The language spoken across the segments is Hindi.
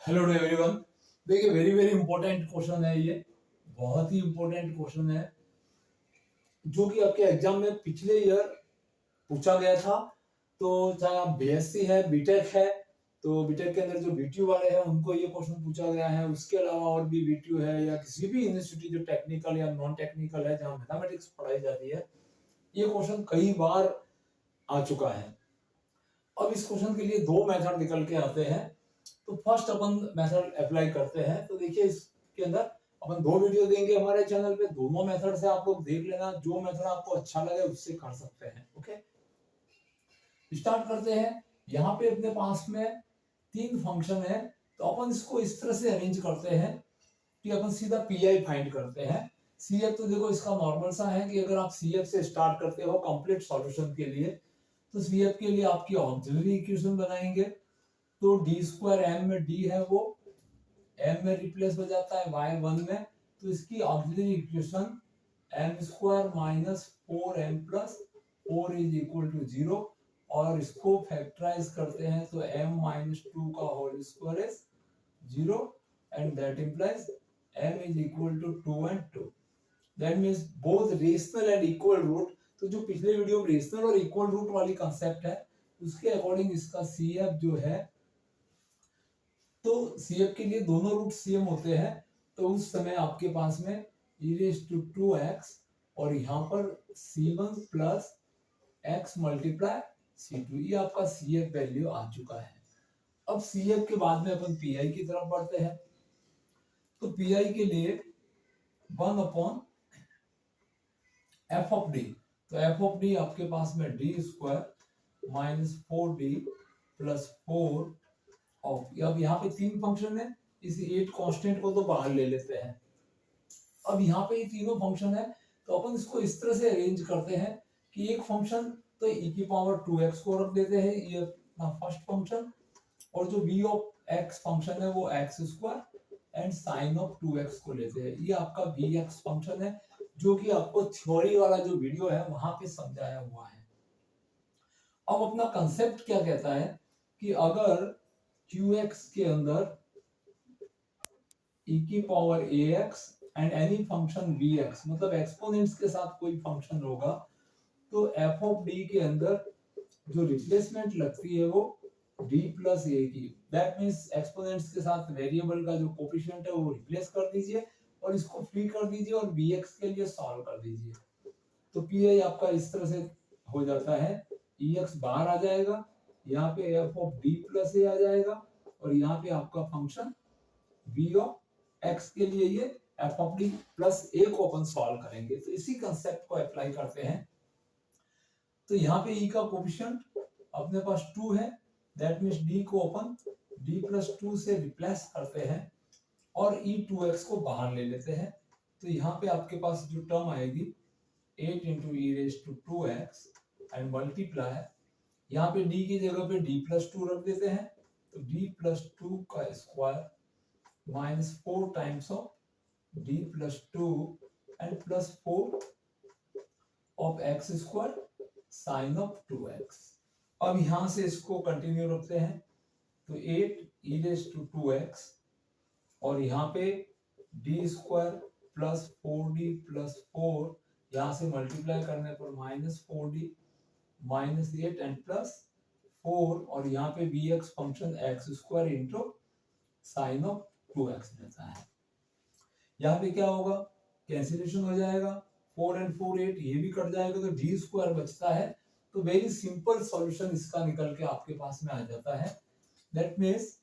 Hello to everyone. देखिए वेरी वेरी इंपॉर्टेंट क्वेश्चन है ये, बहुत ही इंपॉर्टेंट क्वेश्चन है जो कि आपके एग्जाम में पिछले ईयर पूछा गया था। तो चाहे आप बीएससी है बीटेक है, तो बीटेक के अंदर जो बीटीयू वाले हैं उनको ये क्वेश्चन पूछा गया है। उसके अलावा और भी बीटीयू है या किसी भी यूनिवर्सिटी जो टेक्निकल या नॉन टेक्निकल है जहाँ मैथमेटिक्स पढ़ाई जाती है, ये क्वेश्चन कई बार आ चुका है। अब इस क्वेश्चन के लिए दो मेथड निकल के आते हैं। तो फर्स्ट अपन मेथड अप्लाई करते हैं। तो देखिए इसके अंदर अपन दो वीडियो देंगे हमारे चैनल पे, दोनों मेथड से आप लोग देख लेना, जो मेथड आपको अच्छा लगे उससे कर सकते हैं। ओके, स्टार्ट करते हैं। यहाँ पे अपने पास में तीन फंक्शन है, तो अपन इसको इस तरह से अरेंज करते हैं कि अपन सीधा पीआई फाइंड करते हैं। सीएफ तो देखो इसका नॉर्मल सा है कि अगर आप सीएफ से स्टार्ट करते हो कंप्लीट सॉल्यूशन के लिए, तो सीएफ के लिए आपकी ऑक्सिलरी इक्वेशन बनाएंगे। तो डी स्क्वायर एम में डी है वो एम में रिप्लेस हो जाता है वाई वन में, तो इसकी auxiliary equation m square minus four m plus four is equal to zero. और इसको फैक्टराइज करते हैं तो m माइनस टू का whole square is zero and that implies m is equal to two and two. That means both rational and equal root. तो जो पिछले वीडियो में रेशनल और इक्वल रूट वाली कंसेप्ट है उसके अकॉर्डिंग इसका सीएफ जो है, तो सीएफ के लिए दोनों रूट सेम होते हैं। तो उस समय आपके पास में e रेज टू 2x और यहाँ पर c1 plus x multiply c2, ये आपका सीएफ वैल्यू आ चुका है। अब सीएफ के बाद में अपन पीआई की तरफ बढ़ते हैं। तो पीआई के लिए 1 अपॉन एफ ऑफ डी, तो एफ ऑफ डी आपके पास में D square minus four D plus four of, अब यहाँ पे तीन फंक्शन है, इस 8 कांस्टेंट को तो बाहर ले लेते हैं। अब यहाँ पे ये तीनों फंक्शन है, तो अपन इसको इस तरह से अरेंज करते हैं कि एक फंक्शन तो e की पावर 2x को रख देते हैं, ये अपना फर्स्ट फंक्शन, और जो v ऑफ x फंक्शन है वो x square and sine of 2x को लेते हैं। ये आपका vx फंक्शन है जो कि आपको थ्योरी वाला जो वीडियो है वहां पे समझाया हुआ है। अब अपना कंसेप्ट क्या कहता है कि अगर qx के अंदर e की power ax and any function bx, मतलब एक्सपोनेंट्स के साथ कोई फंक्शन होगा, तो f ऑफ d के अंदर जो रिप्लेसमेंट लगती है वो d प्लस ए की, दैट मीन्स एक्सपोनेंट्स के साथ वेरिएबल का जो कोफिशिएंट है वो रिप्लेस कर दीजिए और इसको फ्री कर दीजिए और bx के लिए सॉल्व कर दीजिए। तो पी आपका इस तरह से हो जाता है, ex बाहर आ जाएगा, यहाँ पे f ऑफ d प्लस ए आ जाएगा और यहाँ पे आपका फंक्शन v ऑफ x के लिए ये f ऑफ d प्लस ए को अपन सॉल्व करेंगे। तो इसी कंसेप्ट को अप्लाई करते हैं। तो यहाँ पे e का कोफिशिएंट अपने पास 2 है, दैट मीन्स d को अपन d प्लस 2 से रिप्लेस करते हैं और e2x को बाहर ले लेते हैं। तो यहाँ पे आपके पास जो टर्म आएगी 8 into e raise to 2x and multiply, यहाँ पे d की जगह पे d प्लस 2 रख देते हैं, तो d प्लस 2 का square minus 4 times of d plus 2 and plus 4 of x square sine of 2x। अब यहां से इसको कंटिन्यू रखते हैं, तो 8 e रेज टू 2x और यहाँ पे d square plus 4d plus 4, यहां से मल्टीप्लाई करने पर minus 4d minus 8 and plus 4, और यहाँ पे bx function x square into sine of 2x रहता है। यहाँ पे क्या होगा, कैंसिलेशन हो जाएगा, 4 एंड 4 8, ये भी कट जाएगा तो d स्क्वायर बचता है। तो वेरी सिंपल सॉल्यूशन इसका निकल के आपके पास में आ जाता है। दैट मीन्स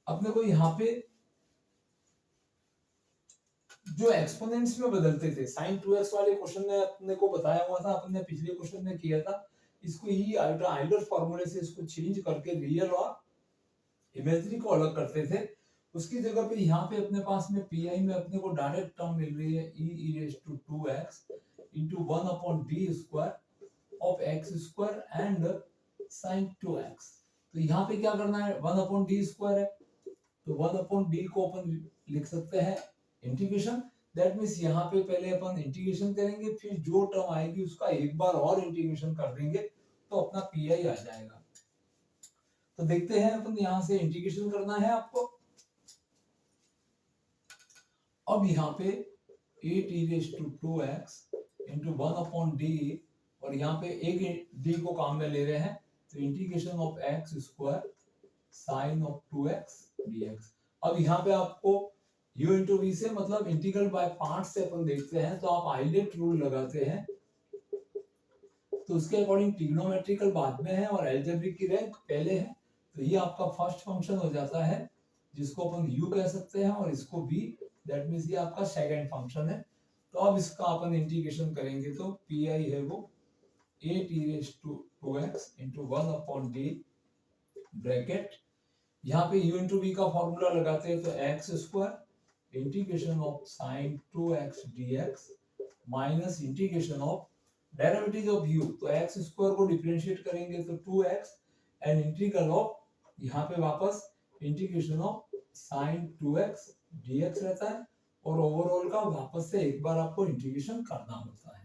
अपने को यहाँ पे जो एक्सपोनेंट्स में बदलते थे, साइन 2x वाले क्वेश्चन में अपने को बताया हुआ था, अपने पिछले क्वेश्चन में किया था, इसको ही आइलर फॉर्मूले से इसको चेंज करके रियल और इमेजिनरी को अलग करते थे। उसकी जगह पे यहाँ पे अपने पास में पीआई में अपने को डायरेक्ट टर्म मिल रही है e raise to 2x into 1 upon d square of x square and sin 2x। तो यहाँ पे क्या करना है, 1 upon d स्क्वायर है, तो 1 upon d को अपन लिख सकते हैं इंटीग्रेशन। दैट मीन्स यहाँ पे पहले अपन इंटीग्रेशन करेंगे, फिर जो टर्म आएगी उसका एक बार और इंटीग्रेशन कर देंगे, तो अपना पीआई आ जाएगा। तो देखते हैं अपन यहाँ से इंटीग्रेशन करना है आपको। अब यहाँ पे 8e⁻²x इंटू 1/d और यहाँ पे एक d को काम में ले रहे हैं, तो integration of x² sine of 2x dx। अब यहाँ पे आपको u इंटू v से मतलब इंटीग्रल बाय पार्ट से अपन देखते हैं, तो आप आइलेट रूल लगाते हैं, तो उसके अकॉर्डिंग ट्रिग्नोमेट्रिकल बाद में है और अलजेब्रिक की रैंक पहले है। तो ये आपका फर्स्ट फंक्शन हो जाता है जिसको अपन u कह सकते हैं और इसको v, दैट मींस ये आपका सेकंड फंक्शन है। तो अब इसका अपन इंटीग्रेशन करेंगे तो pi है वो 8e⁻²x इंटू 1/d ब्रैकेट, यहाँ पे u इंटू v का फॉर्मूला लगाते हैं तो x² integration of sine 2x dx minus integration of derivative of u, तो x² को डिफरेंशिएट करेंगे तो 2x एंड इंटीग्रल ऑफ यहाँ पे वापस integration of sine 2x dx रहता है और ओवरऑल का वापस से एक बार आपको इंटीग्रेशन करना होता है।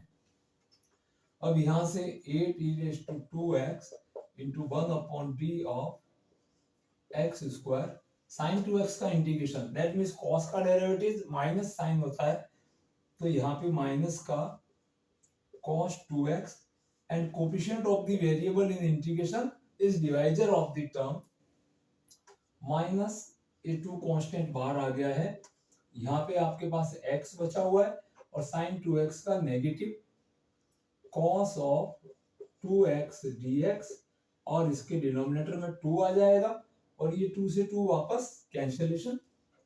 अब यहाँ से 8e⁻²x into 1/d of x² sign 2x का इंटीग्रेशन, दैट मींस cos का डेरिवेटिव माइनस साइन होता है, तो यहाँ पे माइनस का cos 2x and coefficient of the variable in integration is divisor of the term minus ये 2 कांस्टेंट बाहर आ गया है, यहाँ पे आपके पास x बचा हुआ है और sin 2x का negative cos of 2x dx और इसके डिनोमिनेटर में 2 आ जाएगा और ये 2 से 2 वापस कैंसिलेशन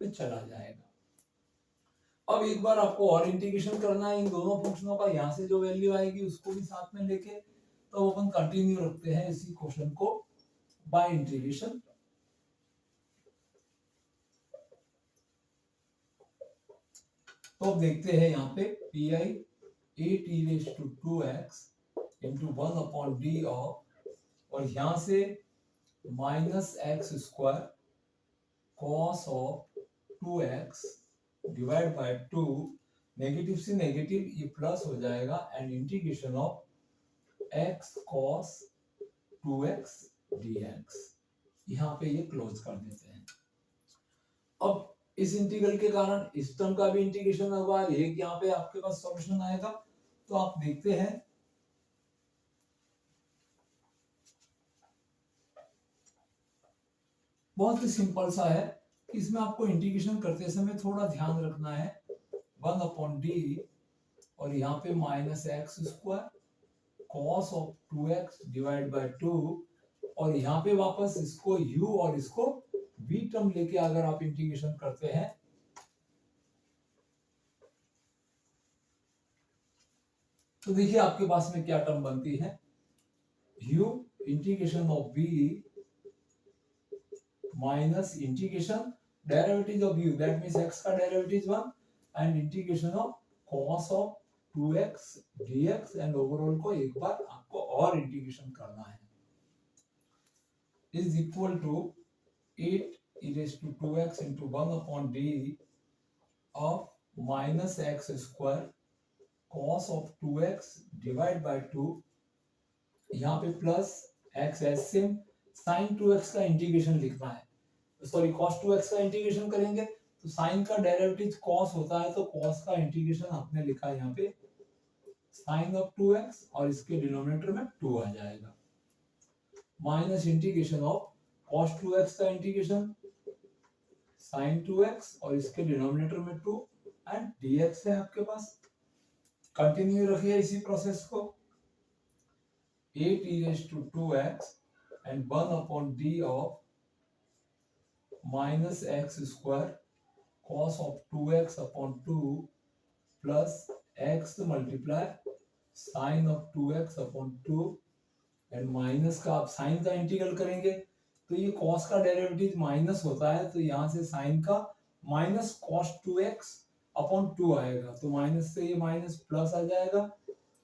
पे चला जाएगा। अब एक बार आपको और इंटीग्रेशन करना है इन दोनों फंक्शनों का, यहाँ से जो वैल्यू आएगी उसको भी साथ में लेके, तो अपन कंटिन्यू रखते हैं इसी क्वेश्चन को बाय इंटीग्रेशन। तो अब देखते हैं यहाँ पे pi 8e⁻²x into 1/d of और यहाँ से minus x² cos of 2x divide by 2, negative से नेगेटिव ये प्लस हो जाएगा and integration of x cos 2x dx, यहाँ पे ये क्लोज कर देते हैं। अब इस इंटीग्रल के कारण इस टर्म का भी इंटीग्रेशन होगा, एक यहाँ पे आपके पास सॉल्यूशन आएगा। तो आप देखते हैं बहुत ही सिंपल सा है, इसमें आपको इंटीग्रेशन करते समय थोड़ा ध्यान रखना है 1/d और यहाँ पे minus x² cos of 2x divide by 2 और यहाँ पे वापस इसको u और इसको v टर्म लेके अगर आप इंटीग्रेशन करते हैं तो देखिए आपके पास में क्या टर्म बनती है, u integration of v minus integration derivative of u, that means x का derivative 1 and integration of cos of 2x dx and overall को एक बार आपको और इंटीग्रेशन करना है, is equal to 8e⁻²x into 1/d of minus x² cos of 2x divide by 2, यहाँ पे plus x SM sin 2x का इंटीग्रेशन लिखना है, सॉरी cos 2x का इंटीग्रेशन करेंगे तो sin का डेरिवेटिव cos होता है, तो cos का इंटीग्रेशन आपने लिखा है यहाँ पे sin ऑफ 2x और इसके डिनोमिनेटर में 2 आ जाएगा, minus integration of cos 2x का इंटीग्रेशन sin 2x और इसके डिनोमिनेटर में 2 एंड dx है आपके पास। कंटिन्यू रखिए इसी प्रोसेस को, 8e⁻²x and 1/d of minus x² cos of 2x upon 2 plus x multiply sin of 2x upon 2 and minus का आप साइन का इंटीग्रल करेंगे तो ये cos का डेरिवेटिव माइनस होता है, तो यहाँ से साइन का माइनस cos 2x अपॉन 2 आएगा, तो माइनस से ये माइनस प्लस आ जाएगा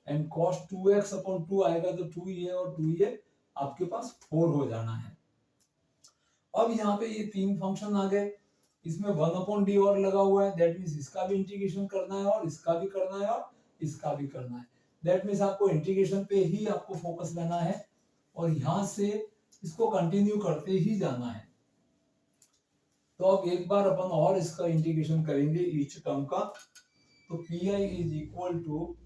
एंड cos 2x अपॉन 2 आएगा, तो 2 ये और 2 ये आपके पास 4 हो जाना है। अब यहाँ पे ये तीन फंक्शन आ गए, इसमें 1/d और लगा हुआ है, दैट मींस इसका भी इंटीग्रेशन करना है और इसका भी करना है और इसका भी करना है, दैट मींस आपको इंटीग्रेशन पे ही आपको फोकस लेना है। और यहाँ से इसको कंटिन्यू करते ही जाना है। तो अब एक बार अपन और इसका इंटीग्रेशन करेंगे ईच टर्म का। तो P I is equal to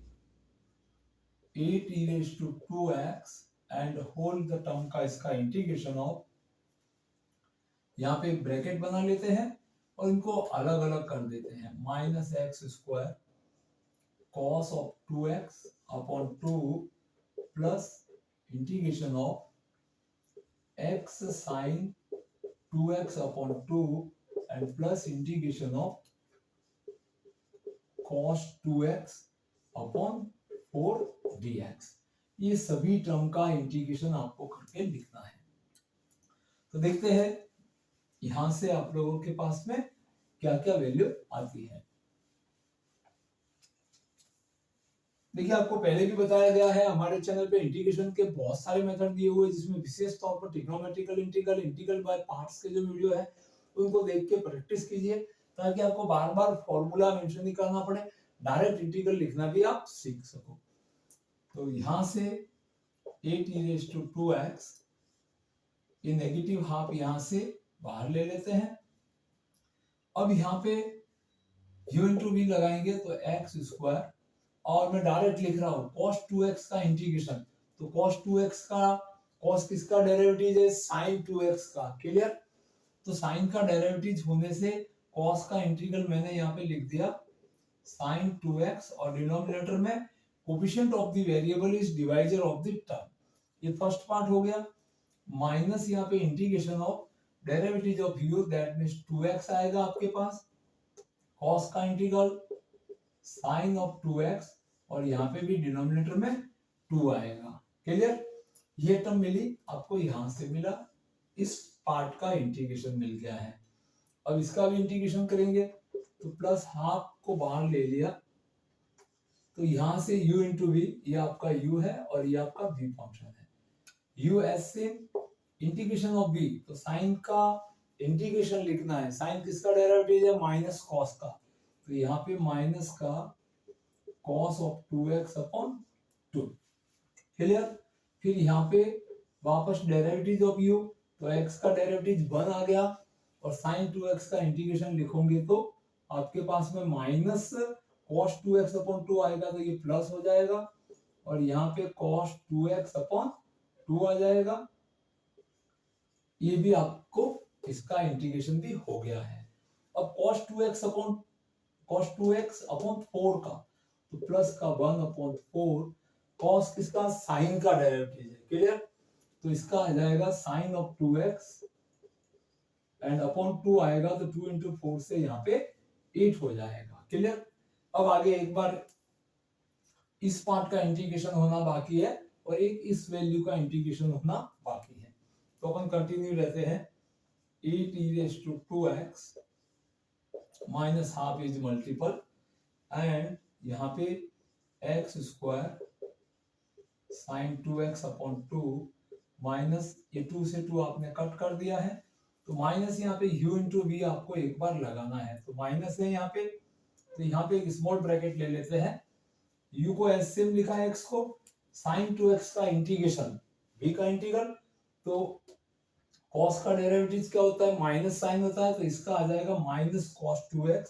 8 e raised to 2x and whole the term का इसका इंटीग्रेशन ऑफ, यहाँ पे ब्रैकेट बना लेते हैं और इनको अलग अलग कर देते हैं, minus x square cos of 2x upon 2 plus integration of x sine 2x upon 2 and plus integration of cos 2x upon 4 dx। ये सभी टर्म का इंटीग्रेशन आपको करके लिखना है। तो देखते हैं यहां से आप लोगों के पास में क्या क्या वैल्यू आती है। देखिए आपको पहले भी बताया गया है, हमारे चैनल पे इंटीग्रेशन के बहुत सारे मेथड दिए हुए हैं, जिसमें विशेष तौर पर trigonometrical integral, integral by parts के जो वीडियो है उनको देख के प्रैक्टिस कीजिए, ताकि आपको बार बार फॉर्मूला मेंशन नहीं करना पड़े, डायरेक्ट इंटीग्रल लिखना भी आप सीख सको। तो यहां से 8 e raised to 2x, ये नेगेटिव हाफ यहां से बाहर ले लेते हैं। अब यहाँ पे u into v लगाएंगे तो x स्क्वायर, और मैं डायरेक्ट लिख रहा हूँ cos 2x का इंटीग्रेशन। तो cos 2x का, cos किसका डेरिवेटिव है, sin 2x का, क्लियर। तो sin का डेरिवेटिव होने से cos का इंटीग्रल मैंने यहाँ पे लिख दिया sin 2x, और डिनोमिनेटर में coefficient of the variable is divisor of the term. ये फर्स्ट पार्ट हो गया, माइनस यहाँ पे integration of derivative of u, that means 2x आएगा आपके पास, cos का इंटीग्रल sin ऑफ 2x, और यहाँ पे भी डिनोमिनेटर में 2 आएगा, क्लियर। ये टर्म मिली आपको, यहां से मिला, इस पार्ट का इंटीग्रेशन मिल गया है। अब इसका भी इंटीग्रेशन करेंगे तो प्लस हाफ को बाहर ले लिया, तो यहां से u इंटू वी, ये आपका u है और ये आपका v फंक्शन है। u एस से इंटीग्रेशन ऑफ v, तो साइन का इंटीग्रेशन लिखना है, साइन किसका डेरिवेटिव है, माइनस कॉस का, तो यहाँ पे माइनस का cos of 2x upon 2, clear. फिर यहाँ पे वापस डेरिवेटिव ऑफ u, तो x का डेरिवेटिव 1 आ गया, और sin 2x का इंटीग्रेशन लिखोगे तो आपके पास में माइनस cos 2x अपॉन 2 आएगा, तो ये प्लस हो जाएगा, और यहाँ पे cos 2x अपॉन 2 आ जाएगा। ये भी आपको इसका इंटीग्रेशन भी हो गया है। अब cos 2x अपॉन 4 का, तो प्लस का 1 अपॉन 4, cos किसका, साइन का डेरिवेटिव है, क्लियर। तो इसका आ जाएगा sign of 2x and upon 2 आएगा, तो 2 इंटू 4 से यहाँ पे 8 हो जाएगा, क्लियर। अब आगे एक बार इस पार्ट का इंटीग्रेशन होना बाकी है, और एक इस वैल्यू का इंटीग्रेशन होना बाकी है। तो अपन कंटिन्यू रहते हैं, 8 e raised to 2x minus half is multiple, and यहाँ पे x square sine 2x upon 2 minus, ये 2 से 2 आपने कट कर दिया है, तो माइनस यहाँ पे u इंटू वी आपको एक बार लगाना है, तो माइनस है यहाँ पे, तो यहाँ पे एक स्मॉल ब्रैकेट ले लेते हैं, u को एस सेम लिखा है, x को, साइन 2x का इंटीग्रेशन, v का इंटीग्रल, तो cos का डेरिवेटिव क्या होता है, माइनस साइन होता है, तो इसका आ जाएगा माइनस cos 2x,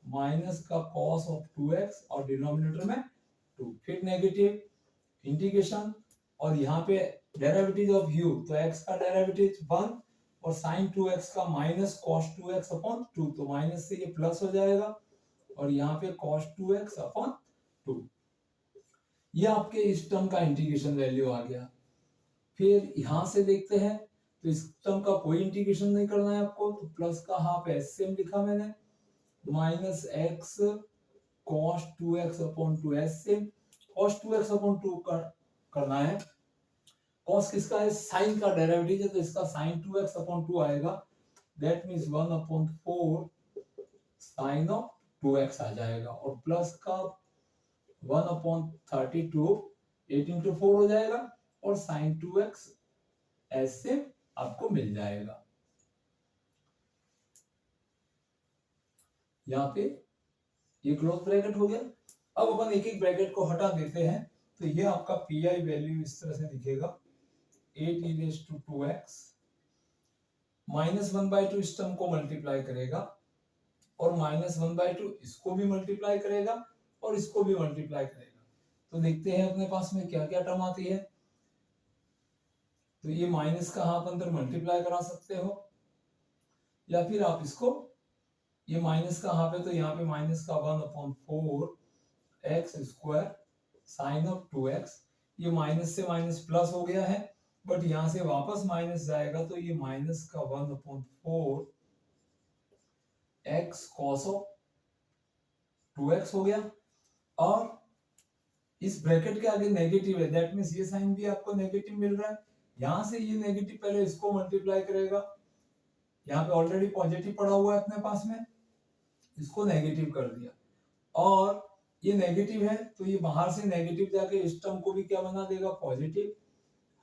माइनस का cos ऑफ 2x, और डिनोमिनेटर में 2, फिर नेगेटिव इंटीग्रेशन, और यहाँ पे डेरिवेटिव ऑफ u, तो x का डेरिवेटिव 1, और sin 2x का माइनस cos 2x अपॉन 2, तो माइनस से ये प्लस हो जाएगा, और यहाँ पे cos 2x अपॉन 2, ये आपके इस टर्म का इंटीग्रेशन वैल्यू आ गया। फिर यहाँ से देखते हैं, तो इस टर्म का कोई इंटीग्रेशन नहीं करना है आपको, तो प्लस का हाफ एस सेम लिखा मैंने, minus x cos 2x upon 2 S same, cos 2x upon 2 करना है, cos किसका है, साइन का डेरिवेटिव है, तो इसका sin 2x अपॉन 2 आएगा, that means 1 upon 4 sin of 2x आ जाएगा, और प्लस का 1 अपॉन 32, 8 इंटू 4 हो जाएगा, और sin 2x ऐसे आपको मिल जाएगा। यहाँ पे ये क्लोज ब्रैकेट हो गया। अब अपन एक एक ब्रैकेट को हटा देते हैं, तो ये आपका पी आई वैल्यू इस तरह से दिखेगा, 8 ई रेज टू 2x -1/2 इस टर्म को मल्टीप्लाई करेगा और -1/2 इसको भी मल्टीप्लाई करेगा और इसको भी मल्टीप्लाई करेगा। तो देखते हैं अपने पास में क्या क्या टर्म आती है। तो ये माइनस का आप अंदर मल्टीप्लाई करा सकते हो या फिर आप इसको, ये माइनस का यहाँ पे, तो यहाँ पे माइनस का 1/4 x² साइन ऑफ 2x, ये माइनस से माइनस प्लस हो गया है बट यहाँ से वापस माइनस जाएगा तो ये माइनस का 1/4 x cos ऑफ 2x हो गया। और इस ब्रैकेट के आगे नेगेटिव है, दैट मींस ये साइन भी आपको नेगेटिव मिल रहा है। यहां से ये नेगेटिव पहले इसको मल्टीप्लाई करेगा, यहाँ पे ऑलरेडी पॉजिटिव पड़ा हुआ है अपने पास में, इसको नेगेटिव कर दिया और ये नेगेटिव है तो ये बाहर से नेगेटिव जाके इस टर्म को भी क्या बना देगा, पॉजिटिव।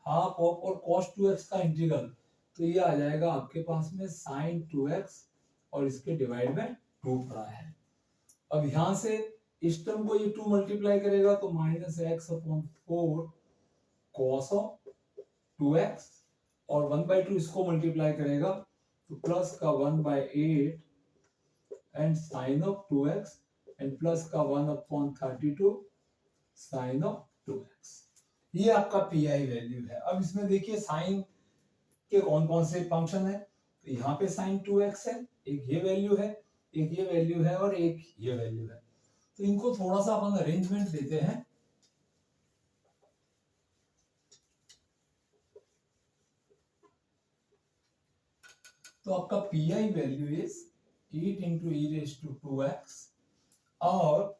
हाफ ऑफ और cos 2x का इंटीग्रल, तो ये आ जाएगा आपके पास में sin 2x और इसके डिवाइड में 2 पड़ा है। अब यहां से इस टर्म को ये 2 मल्टीप्लाई करेगा तो -x/4 cos ऑफ 2x और 1/2 इसको मल्टीप्लाई करेगा तो प्लस का 1/8 and sine of 2x and plus का 1/32 साइन ऑफ 2x। ये आपका पीआई वैल्यू है। अब इसमें देखिए साइन के कौन कौन से फंक्शन है, तो यहाँ पे साइन 2x है, एक ये वैल्यू है, एक ये वैल्यू है और एक ये वैल्यू है। तो इनको थोड़ा सा अपन अरेंजमेंट देते हैं। तो आपका PI value is 8 into e raise to 2x और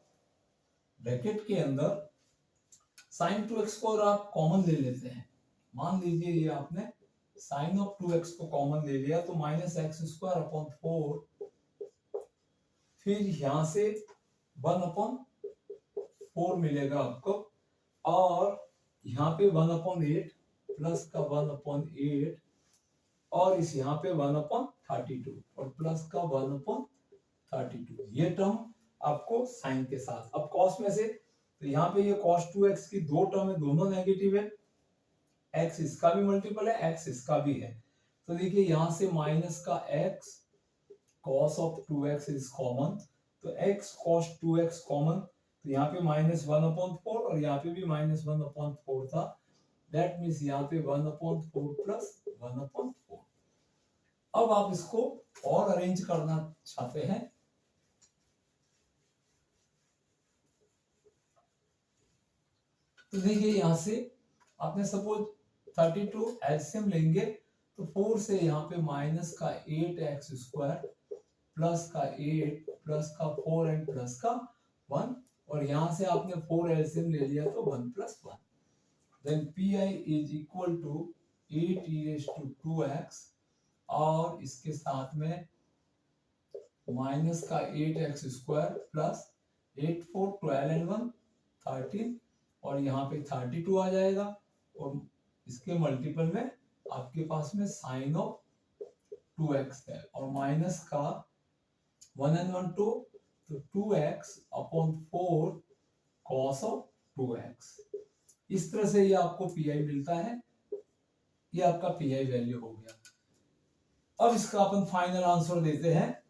ब्रैकेट के अंदर साइन 2x को और आप कॉमन ले लेते हैं। मान लीजिए ये आपने साइन ऑफ 2x को कॉमन ले लिया तो -x²/4, फिर यहां से 1/4 मिलेगा आपको और यहाँ पे 1/8 प्लस का 1/8 और इस यहाँ पे 1/32 और प्लस का 1/32, ये टर्म आपको साइन के साथ। अब कॉस में से, तो यहाँ पे ये cos 2x की दो टर्म है, दोनों नेगेटिव है, x इसका भी मल्टीपल है, x इसका भी है। तो देखिए यहाँ से माइनस का x cos of 2x is common, तो x cos 2x कॉमन, तो यहाँ पे -1/4 और यहाँ पे भी -1/4 था, दैट मीन्स यहाँ पे 1/4 प्लस 1/4। अब आप इसको और अरेंज करना चाहते हैं तो देखिए यहाँ से आपने सपोज 32 एलसीएम लेंगे तो 4 से यहाँ पे माइनस का 8x² प्लस का 8 प्लस का 4 एंड प्लस का 1 और यहाँ से आपने 4 एलसीएम ले लिया तो 1 + 1, then pi is equal to 8 e raised to 2x और इसके साथ में माइनस का 8x² प्लस 8 4 12 एंड 1 13 और यहाँ पे 32 आ जाएगा और इसके मल्टीपल में आपके पास में साइन ऑफ 2x है और माइनस का 1 and 1 2 तो 2x/4 cos ऑफ 2x। इस तरह से ये आपको पीआई मिलता है, ये आपका पीआई वैल्यू हो गया। अब इसका अपन फाइनल आंसर देते हैं।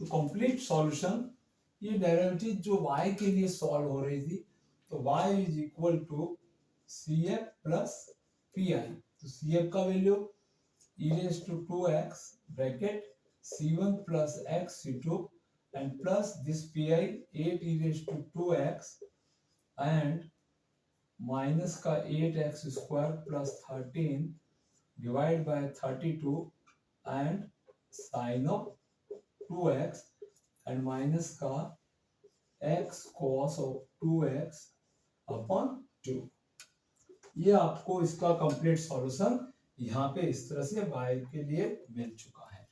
तो कंप्लीट सॉल्यूशन, ये डेरिवेटिव जो y के लिए सॉल्व हो रही थी तो y is equal to CF plus PI। तो CF का value e raised to 2x bracket C1 plus x C2 and plus this PI 8 e raised to 2x and minus का 8x² plus 13 divide by 32 and sine of 2x and minus का x cos of 2x upon 2। ये आपको इसका कंप्लीट सॉल्यूशन यहाँ पे इस तरह से y के लिए मिल चुका है।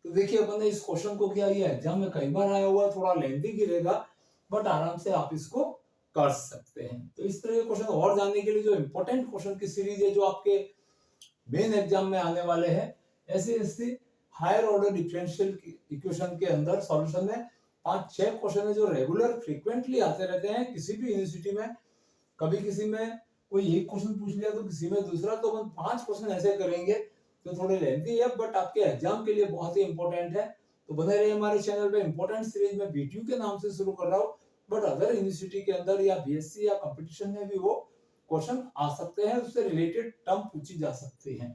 तो देखिए अपन ने इस क्वेश्चन को किया, ये एग्जाम में कई बार आया हुआ, थोड़ा लेंथी गिरेगा बट आराम से आप इसको कर सकते हैं। तो इस तरह के क्वेश्चन और जानने के लिए जो इंपॉर्टेंट क्वेश्चन की सीरीज है जो आपके मेन एग्जाम में आने वाले हैं, ऐसे हायर ऑर्डर डिफरेंशियल इक्वेशन के अंदर सॉल्यूशन है, 5-6 क्वेश्चन है जो रेगुलर फ्रीक्वेंटली आते रहते हैं किसी भी यूनिवर्सिटी में। कभी किसी में कोई एक क्वेश्चन पूछ लिया तो किसी में दूसरा, तो हम 5 क्वेश्चन ऐसे करेंगे जो थोड़े लेंथी है बट आपके एग्जाम के लिए बहुत ही इंपॉर्टेंट है। तो बने रहिए हमारे चैनल पे। इंपॉर्टेंट सीरीज में बीटीयू के नाम से शुरू कर रहा हूँ, बट अदर यूनिवर्सिटी के अंदर या बीएससी या कंपटीशन में भी वो क्वेश्चन आ सकते हैं, उससे रिलेटेड टर्म पूछी जा सकती हैं।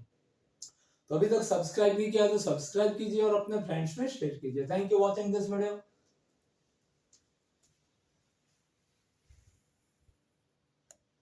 तो अभी तक सब्सक्राइब नहीं किया तो सब्सक्राइब कीजिए और अपने फ्रेंड्स में शेयर कीजिए। Thank you watching this video.